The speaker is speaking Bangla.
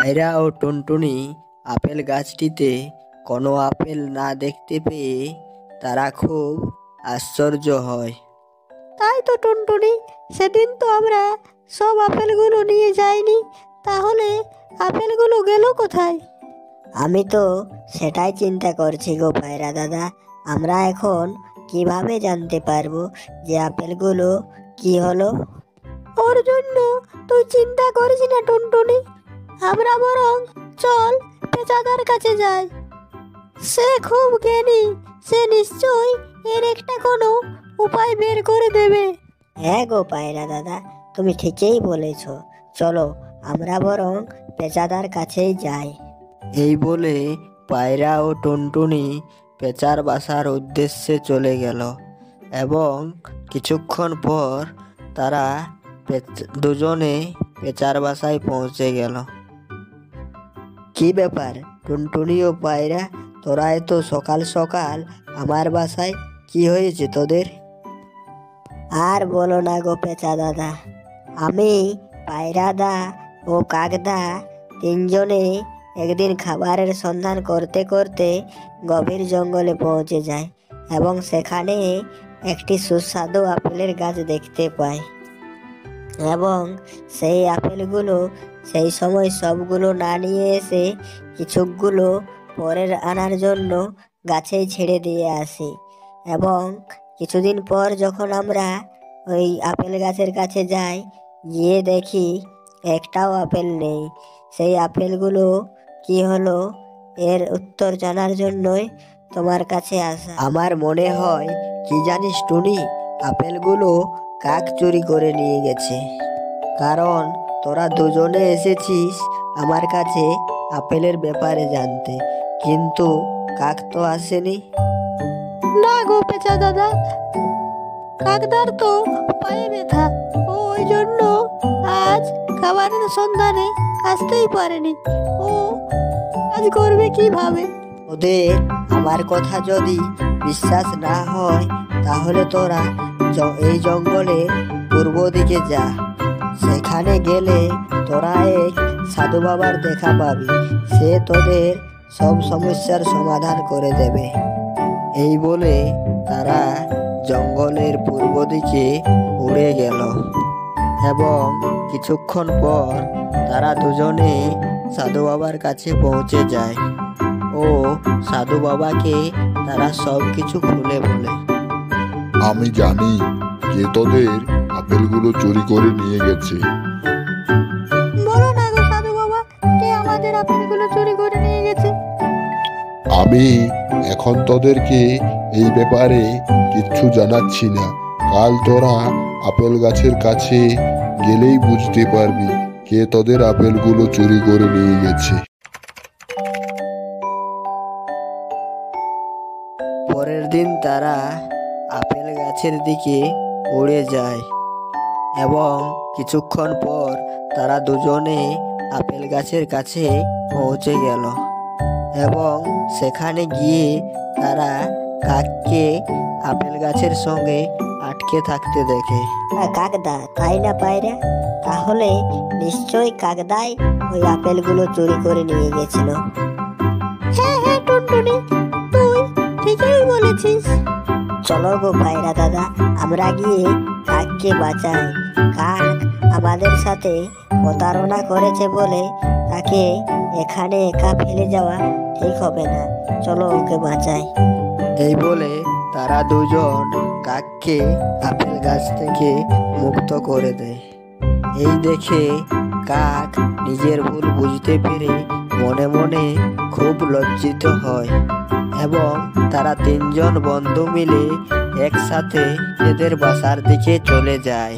পায়রা ও টুনটুনি আপেল গাছটিতে কোনো আপেল না দেখতে পেয়ে তারা খুব আশ্চর্য হয়। তাই তো টুনটুনি, সেদিন তো আমরা সব আপেলগুলো নিয়ে যাইনি, তাহলে আপেলগুলো গেল কোথায়? আমি তো সেটাই চিন্তা করছি গো পায়রা দাদা। আমরা এখন কিভাবে জানতে পারবো যে আপেলগুলো কি হলো? ওর জন্য তুই চিন্তা করিস না টুনটুনি, আমরা বরং চল পেঁচাদার কাছে যাই। সে খুব জ্ঞানী, সে নিশ্চয়ই এর একটা কোনো উপায় বের করে দেবে। হ্যাঁ গো পায়রা দাদা, তুমি ঠিকই বলেছ। চলো আমরা বরং পেঁচাদার কাছেই যাই। এই বলে পায়রা ও টুনটুনি পেঁচার বাসার উদ্দেশ্যে চলে গেল এবং কিছুক্ষণ পর তারা দুজনে পেঁচার বাসায় পৌঁছে গেল। কি ব্যাপার টুনটুনি ও পায়রা, তোরা এত সকাল সকাল আমার বাসায়, কি হয়েছে তোদের? আর বলো না গো পেঁচা দাদা, আমি পায়রাদা ও কাকদা তিনজনে একদিন খাবারের সন্ধান করতে করতে গভীর জঙ্গলে পৌঁছে যায় এবং সেখানে একটি সুস্বাদু আপেলের গাছ দেখতে পাই এবং সেই আপেলগুলো সেই সময় সবগুলো না নিয়ে এসে কিছুগুলো পরের আনার জন্য গাছেই ছেড়ে দিয়ে আসি। এবং কিছুদিন পর যখন আমরা ওই আপেল গাছের কাছে যাই, গিয়ে দেখি একটাও আপেল নেই। সেই আপেলগুলো কি হলো, এর উত্তর জানার জন্যই তোমার কাছে আসা। আমার মনে হয় কি জানিস টুনি, আপেলগুলো কাক চুরি করে নিয়ে গেছে। কারণ তোরা দুজনে এসেছিস আমার কাছে আপেলের ব্যাপারে জানতে, কিন্তু কাক তো আসেনি। না গো পেঁচা দাদা, কাকদার তো পায়ে ব্যথা, ও ওই জন্য আজ খাবারের সন্ধানে আসতেই পারেনি। ও কাজ করবে কিভাবে? ওদের আমার কথা যদি বিশ্বাস না হয় তাহলে তোরা এই জঙ্গলের পূর্ব দিকে যা। সেখানে গেলে তোরা এক সাধু বাবার দেখা পাবি, সে তোদের সব সমস্যার সমাধান করে দেবে। এই বলে তারা জঙ্গলের পূর্ব দিকে উড়ে গেল এবং কিছুক্ষণ পর তারা দুজনে সাধু বাবার কাছে পৌঁছে যায় ও সাধু বাবাকে তারা সব কিছু খুলে বলে। আমি জানি কে তোদের আপেলগুলো চুরি করে নিয়ে গেছে। বলো না গো সাধু বাবা, কে আমাদের আপেলগুলো চুরি করে নিয়ে গেছে? আমি এখন তোদেরকে এই ব্যাপারে কিচ্ছু জানাচ্ছি না। কাল তোরা আপেল গাছের কাছে গেলেই বুঝতে পারবি কে তোদের আপেলগুলো চুরি করে নিয়ে গেছে। পরের দিন তারা আপেল গাছের দিকে উড়ে যায় এবং কিছুক্ষণ পর তারা দুজনে আপেল গাছের কাছে পৌঁছে গেল এবং সেখানে গিয়ে তারা কাককে আপেল গাছের সঙ্গে আটকে থাকতে দেখে। কাকদা, তাই না পায়রা? তাহলে নিশ্চয়ই কাকদাই ওই আপেলগুলো চুরি করে নিয়ে গেছিল। হ্যাঁ হ্যাঁ টুনটুনি, তুই ঠিকই বলেছিস। চলো গো পায়রা দাদা, আমরা গিয়ে কাককে বাঁচাই। কাক আমাদের সাথে প্রতারণা করেছে বলে তাকে এখানে একা ফেলে যাওয়া ঠিক হবে না। চলো ওকে বাঁচাই। এই বলে তারা দুজন কাককে আপেল গাছ থেকে মুক্ত করে দেয়। এই দেখে কাক নিজের ভুল বুঝতে পেরে মনে মনে খুব লজ্জিত হয় এবং তারা তিনজন বন্ধু মিলে একসাথে এদের বাসার দিকে চলে যায়।